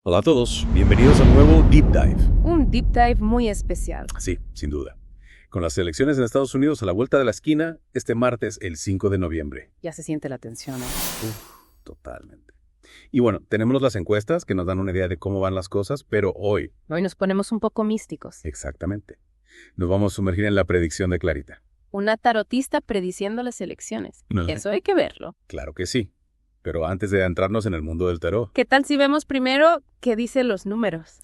Hola a todos, bienvenidos a un nuevo Deep Dive. Un deep dive muy especial. Sí, sin duda. Con las elecciones en Estados Unidos a la vuelta de la esquina, este martes, el 5 de noviembre. Ya se siente la tensión, ¿eh? Totalmente. Y bueno, tenemos las encuestas que nos dan una idea de cómo van las cosas, pero hoy, Hoy nos ponemos un poco místicos. exactamente, nos vamos a sumergir en la predicción de Clarita. Una tarotista prediciendo las elecciones. Eso hay que verlo. Claro que sí. Pero antes de adentrarnos en el mundo del tarot, ¿Qué tal si vemos primero qué dicen los números?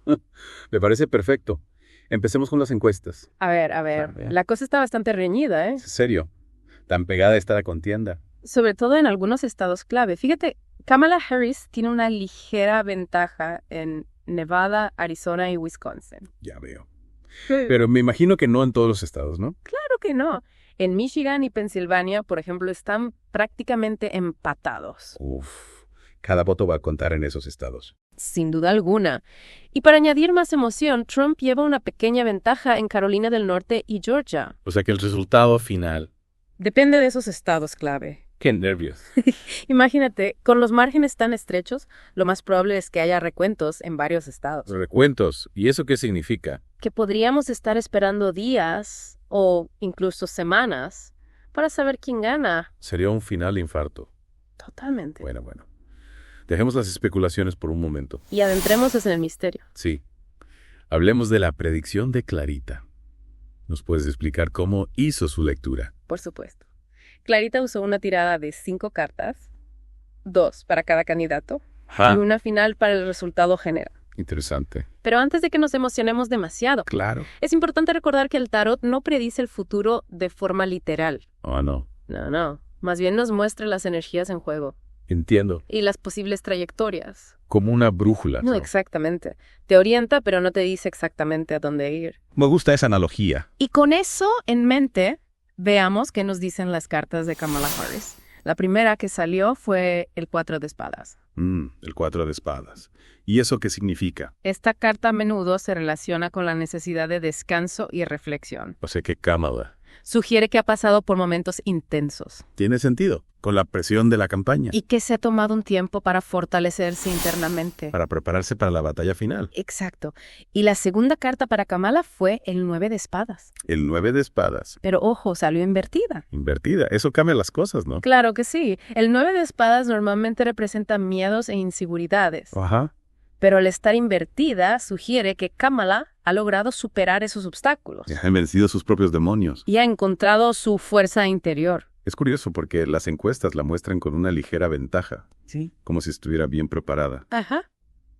me parece perfecto. Empecemos con las encuestas. A ver. La cosa está bastante reñida, ¿eh? En serio, tan pegada está la contienda. Sobre todo en algunos estados clave. Fíjate, Kamala Harris tiene una ligera ventaja en Nevada, Arizona y Wisconsin. Ya veo. Pero me imagino que no en todos los estados, ¿no? Claro que no. En Michigan y Pensilvania, por ejemplo, están prácticamente empatados. Uf, cada voto va a contar en esos estados. Sin duda alguna. Y para añadir más emoción, Trump lleva una pequeña ventaja en Carolina del Norte y Georgia. O sea que el resultado final... Depende de esos estados clave. ¡Qué nervios! Imagínate, con los márgenes tan estrechos, lo más probable es que haya recuentos en varios estados. Recuentos. ¿Y eso qué significa? Que podríamos estar esperando días o incluso semanas para saber quién gana. Sería un final infarto. Totalmente. Bueno. Dejemos las especulaciones por un momento. Y adentrémonos en el misterio. Sí. Hablemos de la predicción de Clarita. ¿Nos puedes explicar cómo hizo su lectura? Por supuesto. Clarita usó una tirada de 5 cartas, 2 para cada candidato, y una final para el resultado general. Interesante. Pero antes de que nos emocionemos demasiado, Claro. es importante recordar que el tarot no predice el futuro de forma literal. Oh, no. No. Más bien nos muestra las energías en juego Entiendo. y las posibles trayectorias. Como una brújula. No, exactamente. Te orienta, pero no te dice exactamente a dónde ir. Me gusta esa analogía. Y con eso en mente, veamos qué nos dicen las cartas de Kamala Harris. La primera que salió fue el 4 de espadas. El 4 de espadas. ¿Y eso qué significa? Esta carta a menudo se relaciona con la necesidad de descanso y reflexión. O sea que Kamala. Sugiere que ha pasado por momentos intensos Tiene sentido. Con la presión de la campaña. y que se ha tomado un tiempo para fortalecerse internamente. Para prepararse para la batalla final. Exacto. Y la segunda carta para Kamala fue el 9 de espadas. El 9 de espadas. Pero ojo, salió invertida. Invertida. Eso cambia las cosas, ¿no? Claro que sí. El 9 de espadas normalmente representa miedos e inseguridades. Ajá. Pero al estar invertida, sugiere que Kamala ha logrado superar esos obstáculos Ya han vencido sus propios demonios. y ha encontrado su fuerza interior. Es curioso porque las encuestas la muestran con una ligera ventaja. Sí. Como si estuviera bien preparada. Ajá.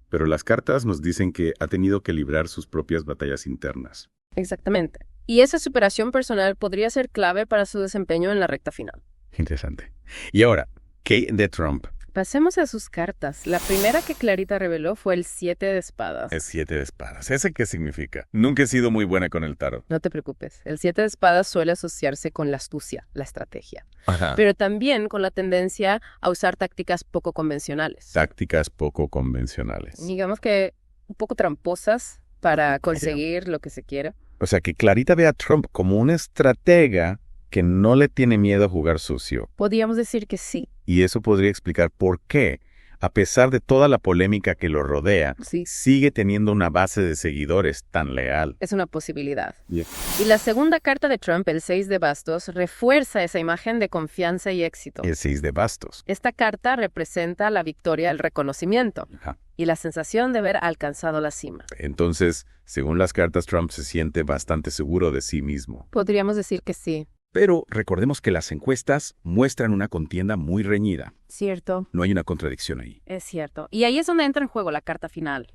Pero las cartas nos dicen que ha tenido que librar sus propias batallas internas. Exactamente. Y esa superación personal podría ser clave para su desempeño en la recta final. Interesante. Y ahora, ¿qué de Trump? Pasemos a sus cartas. La primera que Clarita reveló fue el 7 de espadas. Es 7 de espadas. ¿Ese qué significa? Nunca he sido muy buena con el tarot. No te preocupes. El 7 de espadas suele asociarse con la astucia, la estrategia, Ajá. pero también con la tendencia a usar tácticas poco convencionales. Tácticas poco convencionales. Digamos que un poco tramposas para conseguir lo que se quiere. O sea que Clarita ve a Trump como una estratega que no le tiene miedo a jugar sucio. Podríamos decir que sí. Y eso podría explicar por qué, a pesar de toda la polémica que lo rodea, Sí. sigue teniendo una base de seguidores tan leal. Es una posibilidad. Yeah. Y la segunda carta de Trump, el 6 de bastos, refuerza esa imagen de confianza y éxito. El 6 de bastos. Esta carta representa la victoria, el reconocimiento Ajá. y la sensación de haber alcanzado la cima. Entonces, según las cartas, Trump se siente bastante seguro de sí mismo. Podríamos decir que sí. Pero recordemos que las encuestas muestran una contienda muy reñida. Cierto. No hay una contradicción ahí. Es cierto. Y ahí es donde entra en juego la carta final.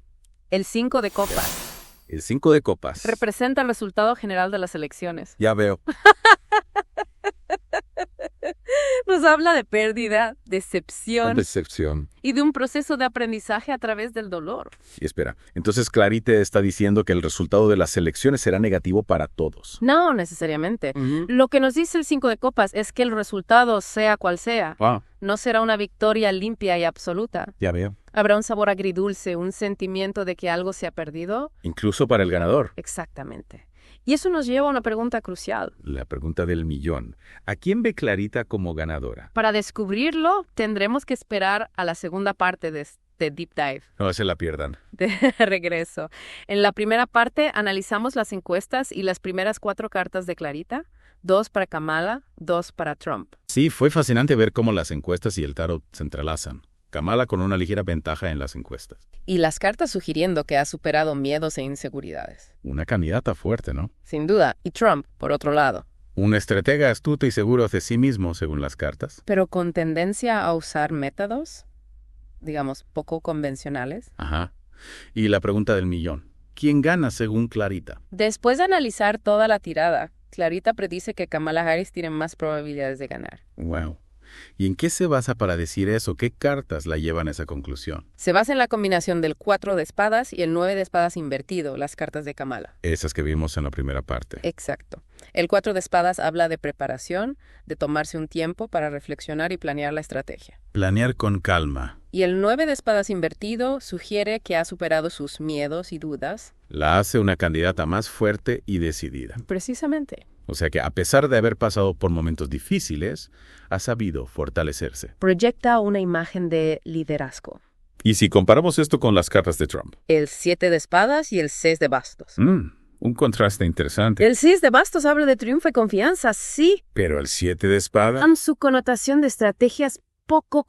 El 5 de copas. El 5 de copas. Representa el resultado general de las elecciones. Ya veo. Nos habla de pérdida, decepción Decepción. y de un proceso de aprendizaje a través del dolor. Y espera, entonces Clarita está diciendo que el resultado de las elecciones será negativo para todos. No necesariamente. Lo que nos dice el 5 de copas es que el resultado, sea cual sea, Ah, no será una victoria limpia y absoluta. ya veo. Habrá un sabor agridulce, un sentimiento de que algo se ha perdido. Incluso para el ganador. Exactamente. Y eso nos lleva a una pregunta crucial. La pregunta del millón. ¿A quién ve Clarita como ganadora? Para descubrirlo, tendremos que esperar a la segunda parte de de Deep Dive. No se la pierdan. De regreso. En la primera parte analizamos las encuestas y las primeras 4 cartas de Clarita, 2 para Kamala, 2 para Trump. Sí, fue fascinante ver cómo las encuestas y el tarot se entrelazan. Kamala con una ligera ventaja en las encuestas. Y las cartas sugiriendo que ha superado miedos e inseguridades. Una candidata fuerte, ¿no? Sin duda. Y Trump, por otro lado. Un estratega astuto y seguro de sí mismo, según las cartas. Pero con tendencia a usar métodos, digamos, poco convencionales. Ajá. Y la pregunta del millón. ¿Quién gana según Clarita? Después de analizar toda la tirada, Clarita predice que Kamala Harris tiene más probabilidades de ganar. Wow. ¿Y en qué se basa para decir eso? ¿Qué cartas la llevan a esa conclusión? Se basa en la combinación del 4 de espadas y el 9 de espadas invertido, las cartas de Kamala. Esas que vimos en la primera parte. Exacto. El 4 de espadas habla de preparación, de tomarse un tiempo para reflexionar y planear la estrategia. Planear con calma. Y el 9 de espadas invertido sugiere que ha superado sus miedos y dudas. La hace una candidata más fuerte y decidida. Precisamente. O sea que a pesar de haber pasado por momentos difíciles, ha sabido fortalecerse. Proyecta una imagen de liderazgo. Y si comparamos esto con las cartas de Trump. El 7 de espadas y el 6 de bastos. Un contraste interesante. El 6 de bastos habla de triunfo y confianza, sí. Pero el 7 de espada Dan su connotación de estrategias poco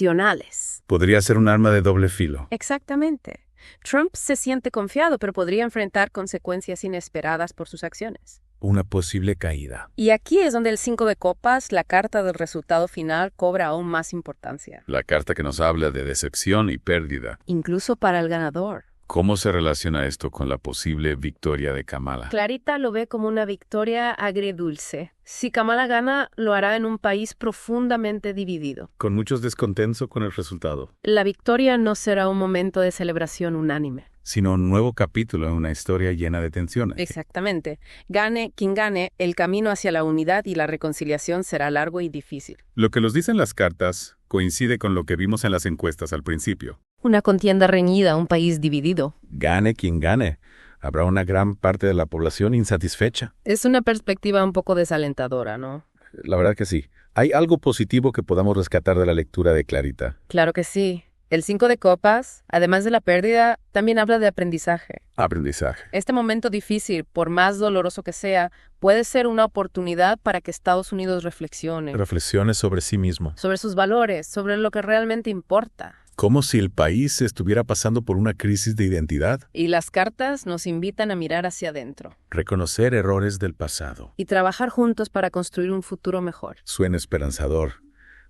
convencionales. podría ser un arma de doble filo. Exactamente. Trump se siente confiado, pero podría enfrentar consecuencias inesperadas por sus acciones. Una posible caída. Y aquí es donde el 5 de copas, la carta del resultado final, cobra aún más importancia. La carta que nos habla de decepción y pérdida. Incluso para el ganador. ¿Cómo se relaciona esto con la posible victoria de Kamala? Clarita lo ve como una victoria agridulce. Si Kamala gana, lo hará en un país profundamente dividido. Con muchos descontentos con el resultado. La victoria no será un momento de celebración unánime. Sino un nuevo capítulo en una historia llena de tensiones. Exactamente. Gane quien gane, el camino hacia la unidad y la reconciliación será largo y difícil. Lo que nos dicen las cartas coincide con lo que vimos en las encuestas al principio. Una contienda reñida, un país dividido. Gane quien gane. Habrá una gran parte de la población insatisfecha. Es una perspectiva un poco desalentadora, ¿no? La verdad que sí. ¿Hay algo positivo que podamos rescatar de la lectura de Clarita? Claro que sí. El 5 de copas, además de la pérdida, también habla de aprendizaje. Aprendizaje. Este momento difícil, por más doloroso que sea, puede ser una oportunidad para que Estados Unidos reflexione Reflexiones sobre sí mismo. sobre sus valores, sobre lo que realmente importa. Como si el país estuviera pasando por una crisis de identidad. Y las cartas nos invitan a mirar hacia adentro Reconocer errores del pasado. y trabajar juntos para construir un futuro mejor. Suena esperanzador,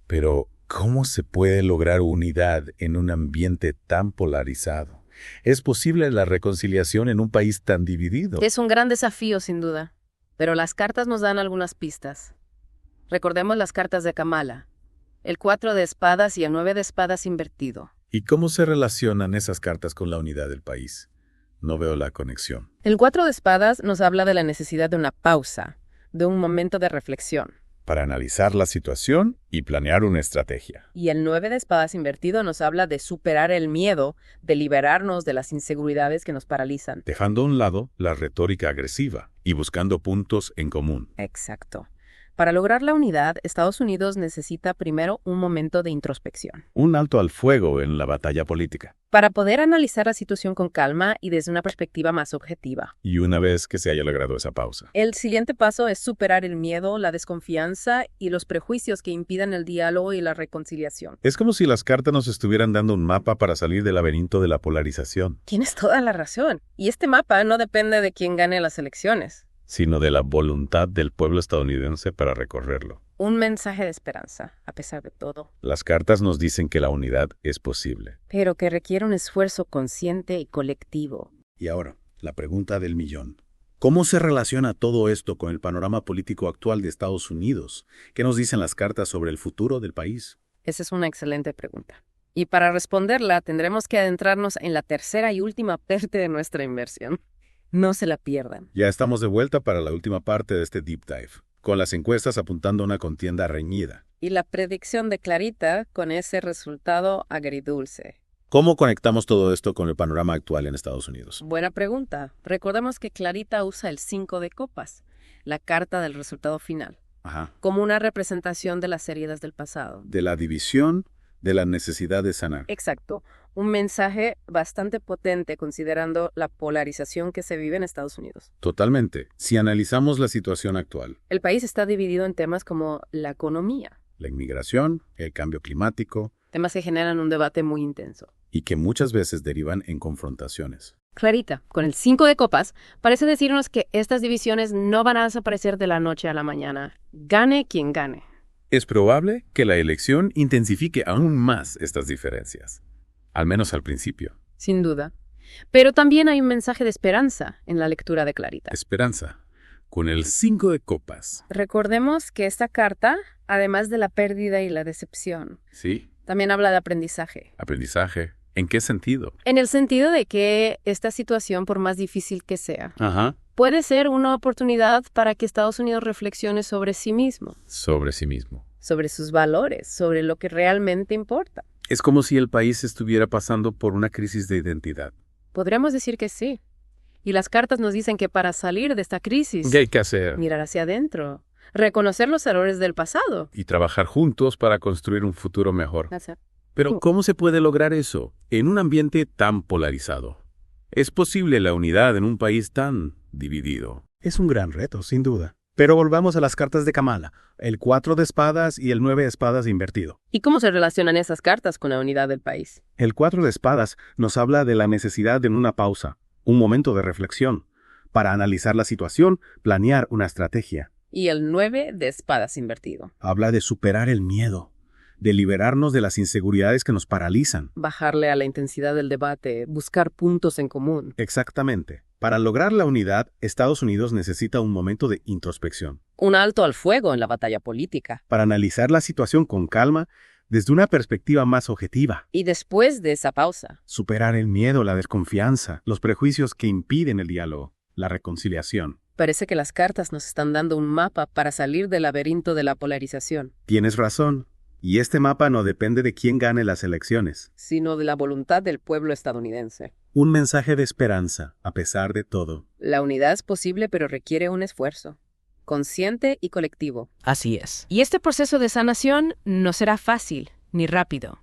pero ¿cómo se puede lograr unidad en un ambiente tan polarizado? ¿Es posible la reconciliación en un país tan dividido? Es un gran desafío, sin duda, pero las cartas nos dan algunas pistas. Recordemos las cartas de Kamala. El 4 de espadas y el 9 de espadas invertido. ¿Y cómo se relacionan esas cartas con la unidad del país? No veo la conexión. El 4 de espadas nos habla de la necesidad de una pausa, de un momento de reflexión. Para analizar la situación y planear una estrategia. Y el 9 de espadas invertido nos habla de superar el miedo, de liberarnos de las inseguridades que nos paralizan. Dejando a un lado la retórica agresiva y buscando puntos en común. Exacto. Para lograr la unidad, Estados Unidos necesita primero un momento de introspección. Un alto al fuego en la batalla política. Para poder analizar la situación con calma y desde una perspectiva más objetiva. Y una vez que se haya logrado esa pausa. El siguiente paso es superar el miedo, la desconfianza y los prejuicios que impidan el diálogo y la reconciliación. Es como si las cartas nos estuvieran dando un mapa para salir del laberinto de la polarización. Tienes toda la razón. Y este mapa no depende de quién gane las elecciones. Sino de la voluntad del pueblo estadounidense para recorrerlo. Un mensaje de esperanza, a pesar de todo. Las cartas nos dicen que la unidad es posible. Pero que requiere un esfuerzo consciente y colectivo. Y ahora, la pregunta del millón. ¿Cómo se relaciona todo esto con el panorama político actual de Estados Unidos? ¿Qué nos dicen las cartas sobre el futuro del país? Esa es una excelente pregunta. Y para responderla, tendremos que adentrarnos en la tercera y última parte de nuestra inversión. No se la pierdan. Ya estamos de vuelta para la última parte de este Deep Dive, con las encuestas apuntando a una contienda reñida. Y la predicción de Clarita con ese resultado agridulce. ¿Cómo conectamos todo esto con el panorama actual en Estados Unidos? Buena pregunta. Recordemos que Clarita usa el 5 de copas, la carta del resultado final, como una representación de las heridas del pasado. De la división, de la necesidad de sanar. Exacto. Un mensaje bastante potente considerando la polarización que se vive en Estados Unidos. Totalmente. Si analizamos la situación actual, El país está dividido en temas como la economía, la inmigración, el cambio climático, temas que generan un debate muy intenso. y que muchas veces derivan en confrontaciones. Clarita, con el 5 de copas, parece decirnos que estas divisiones no van a desaparecer de la noche a la mañana. Gane quien gane. Es probable que la elección intensifique aún más estas diferencias, al menos al principio. Sin duda. Pero también hay un mensaje de esperanza en la lectura de Clarita. Esperanza, con el 5 de copas. Recordemos que esta carta, además de la pérdida y la decepción, ¿Sí? también habla de aprendizaje. Aprendizaje. ¿En qué sentido? En el sentido de que esta situación, por más difícil que sea, Ajá. puede ser una oportunidad para que Estados Unidos reflexione sobre sí mismo, Sobre sí mismo. sobre sus valores, sobre lo que realmente importa. Es como si el país estuviera pasando por una crisis de identidad. Podríamos decir que sí. Y las cartas nos dicen que para salir de esta crisis, ¿Qué hay que hacer? mirar hacia adentro, reconocer los errores del pasado. Y trabajar juntos para construir un futuro mejor. Hacia- Pero ¿cómo se puede lograr eso en un ambiente tan polarizado? ¿Es posible la unidad en un país tan dividido? Es un gran reto, sin duda. Pero volvamos a las cartas de Kamala, el 4 de espadas y el 9 de espadas invertido. ¿Y cómo se relacionan esas cartas con la unidad del país? El 4 de espadas nos habla de la necesidad de una pausa, un momento de reflexión, para analizar la situación, planear una estrategia. Y el 9 de espadas invertido. Habla de superar el miedo, de liberarnos de las inseguridades que nos paralizan. Bajarle a la intensidad del debate, buscar puntos en común. Exactamente. Para lograr la unidad, Estados Unidos necesita un momento de introspección, Un alto al fuego en la batalla política. para analizar la situación con calma desde una perspectiva más objetiva. Y después de esa pausa, Superar el miedo, la desconfianza, los prejuicios que impiden el diálogo, la reconciliación. parece que las cartas nos están dando un mapa para salir del laberinto de la polarización, Tienes razón. Y este mapa no depende de quién gane las elecciones. sino de la voluntad del pueblo estadounidense. Un mensaje de esperanza, a pesar de todo. La unidad es posible, pero requiere un esfuerzo, consciente y colectivo. Así es. Y este proceso de sanación no será fácil ni rápido,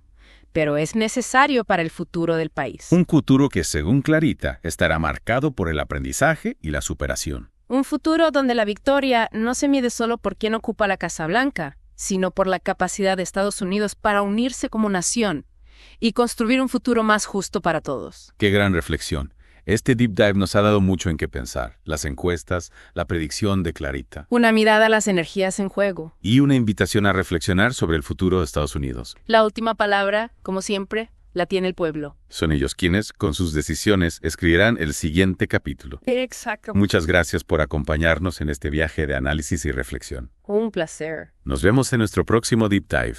pero es necesario para el futuro del país. Un futuro que, según Clarita, estará marcado por el aprendizaje y la superación. Un futuro donde la victoria no se mide solo por quién ocupa la Casa Blanca, sino por la capacidad de Estados Unidos para unirse como nación y construir un futuro más justo para todos. Qué gran reflexión. Este deep dive nos ha dado mucho en qué pensar. Las encuestas, la predicción de Clarita. Una mirada a las energías en juego. Y una invitación a reflexionar sobre el futuro de Estados Unidos. La última palabra, como siempre, la tiene el pueblo. Son ellos quienes, con sus decisiones, escribirán el siguiente capítulo. Exacto. Muchas gracias por acompañarnos en este viaje de análisis y reflexión. Un placer. Nos vemos en nuestro próximo deep dive.